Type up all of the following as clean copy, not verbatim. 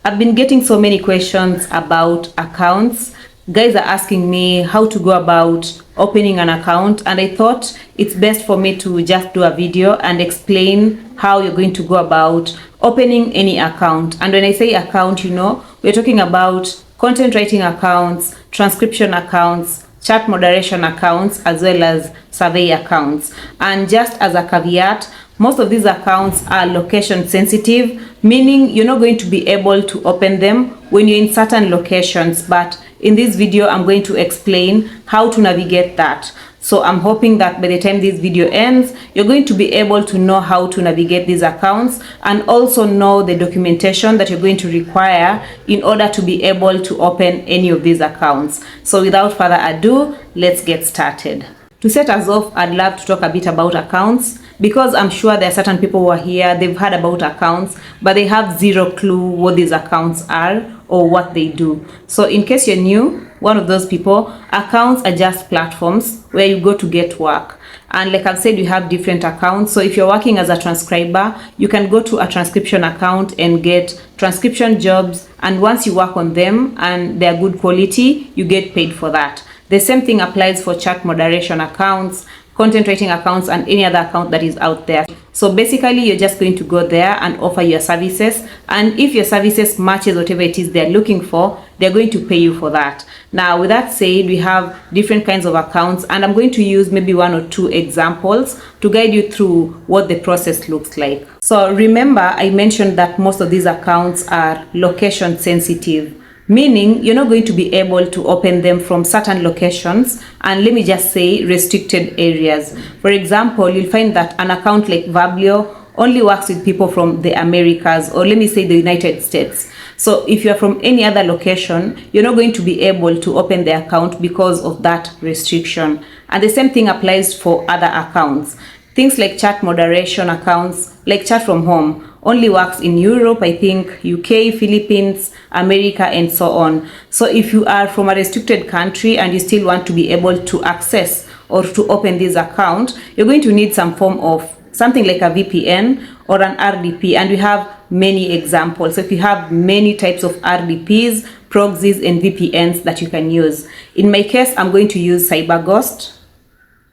I've been getting so many questions about accounts. Guys are asking me how to go about opening an account, and I thought it's best for me to just do a video and explain how you're going to go about opening any account. And when I say account, we're talking about content writing accounts, transcription accounts, chat moderation accounts, as well as survey accounts. And just as a caveat, most of these accounts are location sensitive, meaning you're not going to be able to open them when you're in certain locations. But in this video, I'm going to explain how to navigate that. So I'm hoping that by the time this video ends, you're going to be able to know how to navigate these accounts and also know the documentation that you're going to require in order to be able to open any of these accounts. So without further ado, let's get started. To set us off, I'd love to talk a bit about accounts, because I'm sure there are certain people who are here, they've heard about accounts, but they have zero clue what these accounts are or what they do. So in case you're new, one of those people, accounts are just platforms where you go to get work. And like I've said, you have different accounts. So if you're working as a transcriber, you can go to a transcription account and get transcription jobs. And once you work on them and they're good quality, you get paid for that. The same thing applies for chat moderation accounts, content writing accounts, and any other account that is out there. So basically, you're just going to go there and offer your services. And if your services matches whatever it is they're looking for, they're going to pay you for that. Now, with that said, we have different kinds of accounts, and I'm going to use maybe one or two examples to guide you through what the process looks like. So remember, I mentioned that most of these accounts are location sensitive, meaning you're not going to be able to open them from certain locations, and let me just say restricted areas. For example, you'll find that an account like Vablio only works with people from the Americas, or let me say the United States. So if you're from any other location, you're not going to be able to open the account because of that restriction. And the same thing applies for other accounts. Things like chat moderation accounts, like chat from home, only works in Europe, I think, UK, Philippines, America, and so on. So if you are from a restricted country and you still want to be able to access or to open this account, you're going to need some form of something like a VPN or an RDP, and we have many examples. So if you have many types of RDPs, proxies, and VPNs that you can use. In my case, I'm going to use CyberGhost,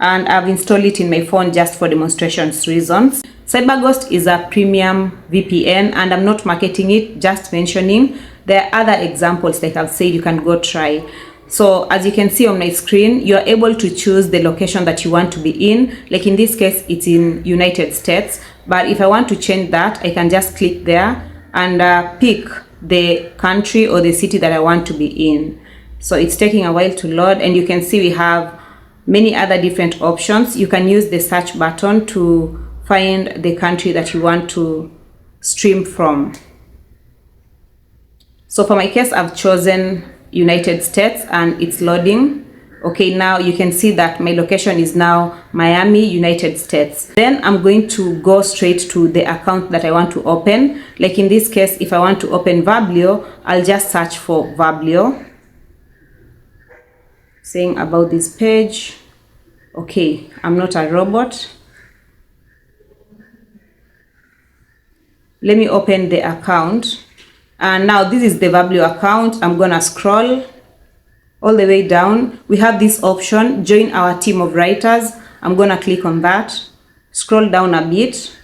and I've installed it in my phone just for demonstrations reasons. CyberGhost is a premium VPN, and I'm not marketing it, just mentioning. There are other examples, like I've said, you can go try. So as you can see on my screen, you're able to choose the location that you want to be in. Like in this case, it's in United States. But if I want to change that, I can just click there and pick the country or the city that I want to be in. So it's taking a while to load, and you can see we have many other different options. You can use the search button to find the country that you want to stream from. So for my case, I've chosen United States and it's loading. Okay, now you can see that my location is now Miami, United States. Then I'm going to go straight to the account that I want to open. Like in this case, if I want to open Vablio, I'll just search for Vablio, saying about this page. Okay, I'm not a robot. Let me open the account. And now this is the Vablio account. I'm gonna scroll all the way down. We have this option, join our team of writers. I'm gonna click on that, scroll down a bit.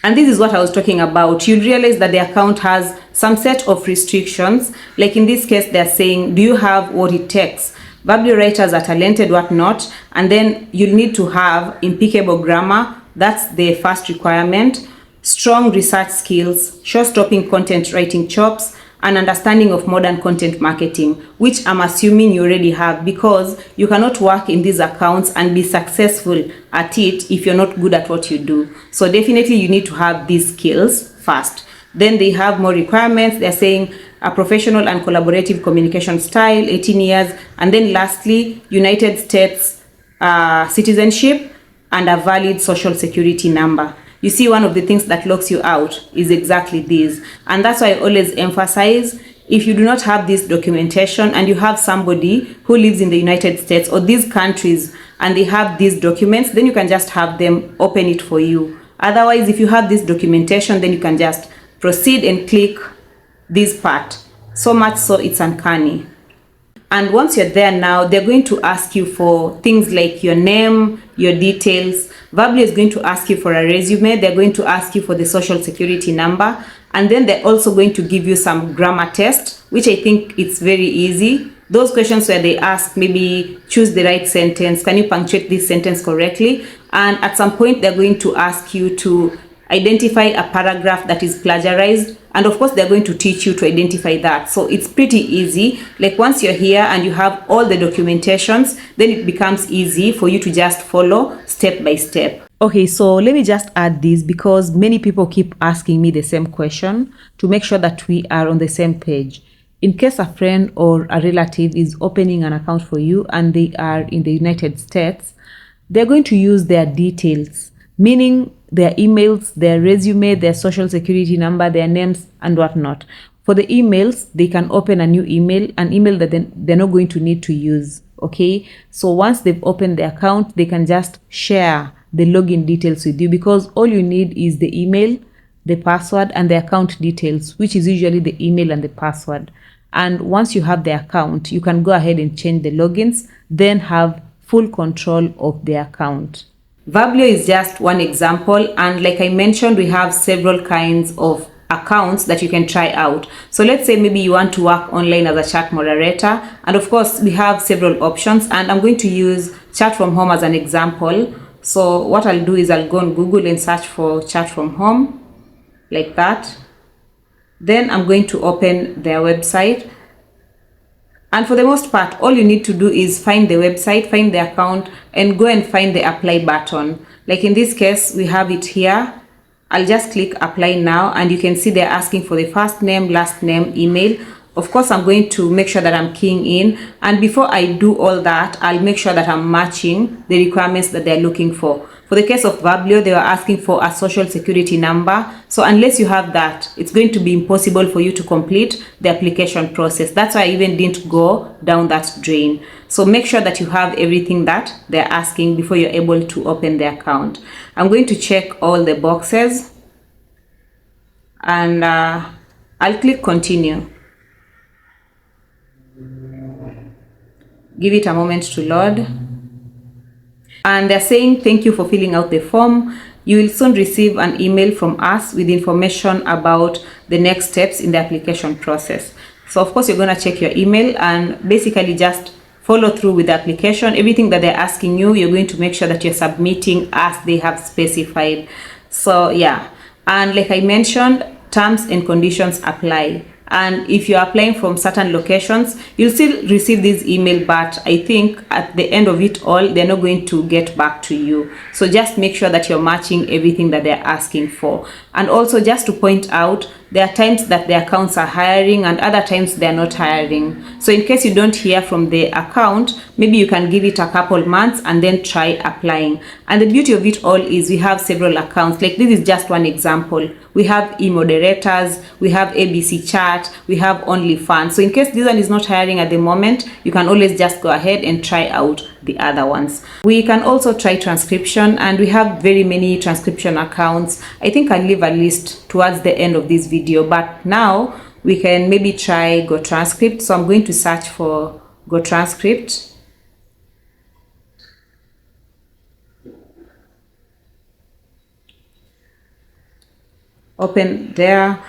And this is what I was talking about. You'll realize that the account has some set of restrictions. Like in this case, they're saying, do you have what it takes? Vablio writers are talented, whatnot. And then you'll need to have impeccable grammar. That's the first requirement. Strong research skills, show-stopping content writing chops, and understanding of modern content marketing, which I'm assuming you already have, because you cannot work in these accounts and be successful at it if you're not good at what you do. So definitely you need to have these skills first. Then they have more requirements. They're saying a professional and collaborative communication style, 18 years. And then lastly, United States citizenship and a valid social security number. You see, one of the things that locks you out is exactly this. And that's why I always emphasize, if you do not have this documentation and you have somebody who lives in the United States or these countries and they have these documents, then you can just have them open it for you. Otherwise, if you have this documentation, then you can just proceed and click this part, so much so it's uncanny. And once you're there now, they're going to ask you for things like your name, your details. Verbally is going to ask you for a resume. They're going to ask you for the social security number. And then they're also going to give you some grammar test, which I think it's very easy. Those questions where they ask, maybe choose the right sentence. Can you punctuate this sentence correctly? And at some point, they're going to ask you to identify a paragraph that is plagiarized, and of course they're going to teach you to identify that. So it's pretty easy. Like once you're here and you have all the documentations, then it becomes easy for you to just follow step by step. Okay, so let me just add this because many people keep asking me the same question to make sure that we are on the same page. In case a friend or a relative is opening an account for you and they are in the United States, they're going to use their details, meaning their emails, their resume, their social security number, their names, and whatnot. For the emails, they can open a new email, an email that they're not going to need to use. Okay, so once they've opened the account, they can just share the login details with you, because all you need is the email, the password, and the account details, which is usually the email and the password. And once you have the account, you can go ahead and change the logins, then have full control of the account. Verblio is just one example, and like I mentioned, we have several kinds of accounts that you can try out. So let's say maybe you want to work online as a chat moderator, and of course we have several options, and I'm going to use chat from home as an example. So what I'll do is I'll go on Google and search for chat from home, like that. Then I'm going to open their website. And for the most part, all you need to do is find the website, find the account, and go and find the apply button. Like in this case, we have it here. I'll just click apply now, and you can see they're asking for the first name, last name, email. Of course, I'm going to make sure that I'm keying in. And before I do all that, I'll make sure that I'm matching the requirements that they're looking for. For the case of Verblio, they were asking for a social security number. So unless you have that, it's going to be impossible for you to complete the application process. That's why I even didn't go down that drain. So make sure that you have everything that they're asking before you're able to open the account. I'm going to check all the boxes, and I'll click continue. Give it a moment to load. And they're saying thank you for filling out the form. You will soon receive an email from us with information about the next steps in the application process. So of course you're going to check your email and basically just follow through with the application. Everything that they're asking you, you're going to make sure that you're submitting as they have specified. So yeah, and like I mentioned, terms and conditions apply. And if you're applying from certain locations, you'll still receive this email, but I think at the end of it all, they're not going to get back to you. So just make sure that you're matching everything that they're asking for. And also just to point out, there are times that the accounts are hiring and other times they're not hiring. So in case you don't hear from the account, maybe you can give it a couple months and then try applying. And the beauty of it all is we have several accounts. Like this is just one example. We have e-moderators, we have ABC Chat, we have OnlyFans. So in case this one is not hiring at the moment, you can always just go ahead and try out the other ones. We can also try transcription, and we have very many transcription accounts. I think I'll leave a list towards the end of this video, but now we can maybe try GoTranscript. So I'm going to search for GoTranscript. Open there.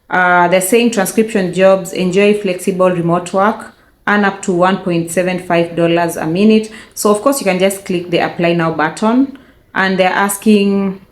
They're saying transcription jobs, enjoy flexible remote work, earn up to $1.75 a minute. So of course you can just click the apply now button, and they're asking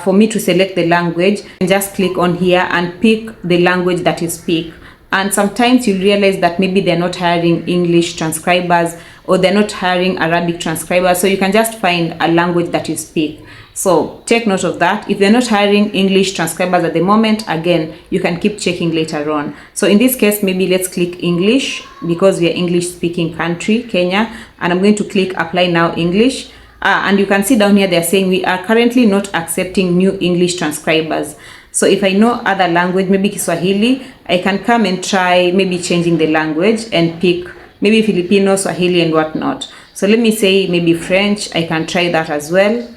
for me to select the language, and just click on here and pick the language that you speak. And sometimes you'll realize that maybe they're not hiring English transcribers or they're not hiring Arabic transcribers. So you can just find a language that you speak. So take note of that. If they're not hiring English transcribers at the moment, again, you can keep checking later on. So in this case, maybe let's click English because we are English speaking country, Kenya. And I'm going to click apply now English. And you can see down here, they're saying we are currently not accepting new English transcribers. So if I know other language, maybe Kiswahili, I can come and try maybe changing the language and pick maybe Filipino, Swahili, and whatnot. So let me say maybe French. I can try that as well.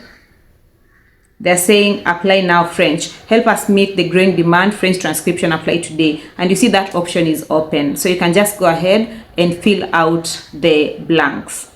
They're saying apply now French. Help us meet the growing demand, French transcription, apply today. And you see that option is open. So you can just go ahead and fill out the blanks.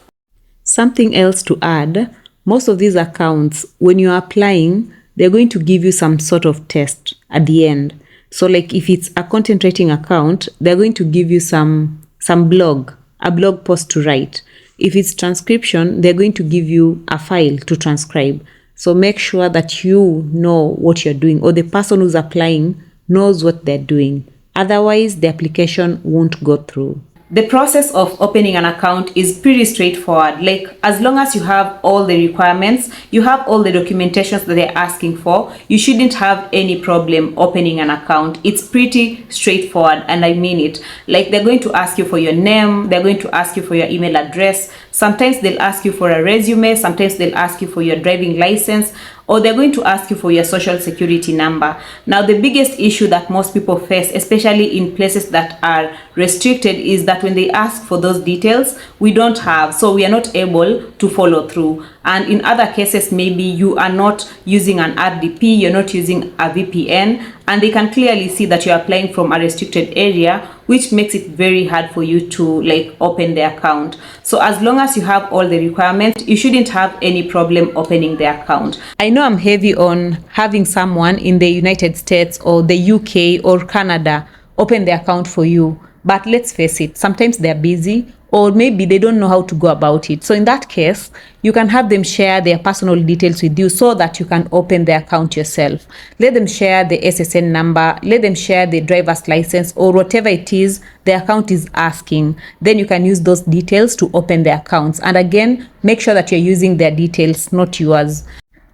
Something else to add, most of these accounts, when you're applying, they're going to give you some sort of test at the end. So like if it's a content writing account, they're going to give you a blog post to write. If it's transcription, they're going to give you a file to transcribe. So make sure that you know what you're doing, or the person who's applying knows what they're doing. Otherwise, the application won't go through. The process of opening an account is pretty straightforward. Like, as long as you have all the requirements, you have all the documentations that they're asking for, you shouldn't have any problem opening an account. It's pretty straightforward, and I mean it. Like, they're going to ask you for your name, they're going to ask you for your email address, sometimes they'll ask you for a resume, sometimes they'll ask you for your driving license, or they're going to ask you for your social security number. Now, the biggest issue that most people face, especially in places that are restricted, is that when they ask for those details, we don't have, so we are not able to follow through. And in other cases, maybe you are not using an RDP, you're not using a VPN, and they can clearly see that you're applying from a restricted area, which makes it very hard for you to like open the account. So as long as you have all the requirements, you shouldn't have any problem opening the account. I know I'm heavy on having someone in the United States or the UK or Canada open the account for you, but let's face it, sometimes they're busy, or maybe they don't know how to go about it. So in that case, you can have them share their personal details with you so that you can open the account yourself. Let them share the SSN number, let them share the driver's license, or whatever it is the account is asking. Then you can use those details to open the accounts. And again, make sure that you're using their details, not yours.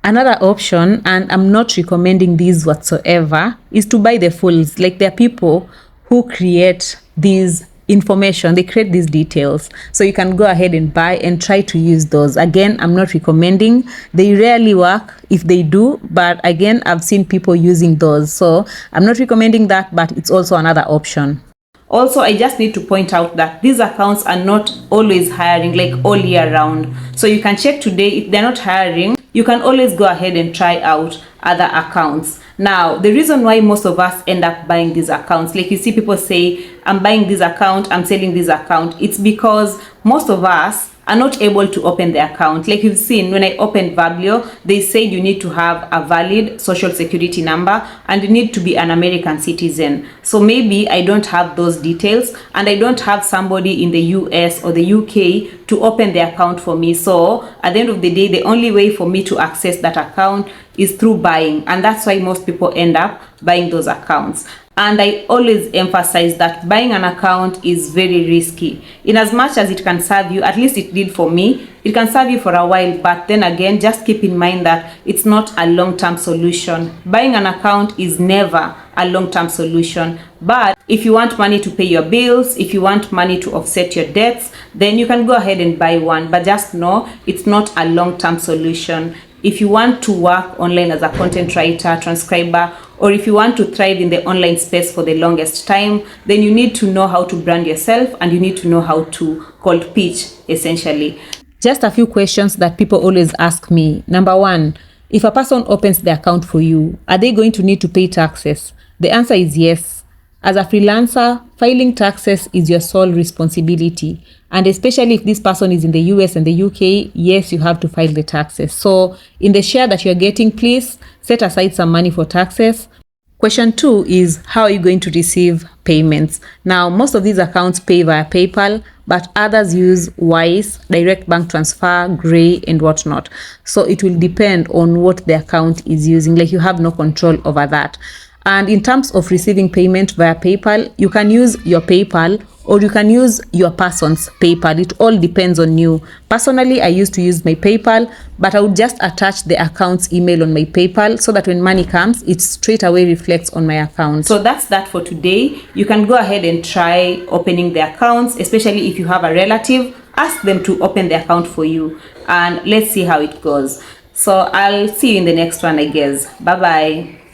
Another option, and I'm not recommending these whatsoever, is to buy the fulls. Like, there are people who create these information, they create these details, so you can go ahead and buy and try to use those. Again, I'm not recommending, they rarely work. If they do, but again, I've seen people using those, so I'm not recommending that, but it's also another option. Also, I just need to point out that these accounts are not always hiring like all year round, so you can check today. If they're not hiring, you can always go ahead and try out other accounts. Now, the reason why most of us end up buying these accounts, like you see people say, I'm buying this account, I'm selling this account, it's because most of us are not able to open the account. Like you've seen, when I opened Vablio, they said you need to have a valid social security number and you need to be an American citizen. So maybe I don't have those details, and I don't have somebody in the US or the UK to open the account for me. So at the end of the day, the only way for me to access that account is through buying, and that's why most people end up buying those accounts. And I always emphasize that buying an account is very risky. In as much as it can serve you, at least it did for me, it can serve you for a while, but then again, just keep in mind that it's not a long-term solution. Buying an account is never a long-term solution. But if you want money to pay your bills, if you want money to offset your debts, then you can go ahead and buy one. But just know it's not a long-term solution. If you want to work online as a content writer, transcriber, or if you want to thrive in the online space for the longest time, then you need to know how to brand yourself, and you need to know how to cold pitch, essentially. Just a few questions that people always ask me. Number one, if a person opens the account for you, are they going to need to pay taxes? The answer is yes. As a freelancer, filing taxes is your sole responsibility. And especially if this person is in the US and the UK, yes, you have to file the taxes. So in the share that you're getting, please set aside some money for taxes. Question 2 is, how are you going to receive payments? Now, most of these accounts pay via PayPal, but others use Wise, direct bank transfer, Gray, and whatnot. So it will depend on what the account is using. Like, you have no control over that. And in terms of receiving payment via PayPal, you can use your PayPal or you can use your person's PayPal. It all depends on you. Personally, I used to use my PayPal, but I would just attach the account's email on my PayPal so that when money comes, it straight away reflects on my account. So that's that for today. You can go ahead and try opening the accounts, especially if you have a relative. Ask them to open the account for you, and let's see how it goes. So I'll see you in the next one, I guess. Bye-bye.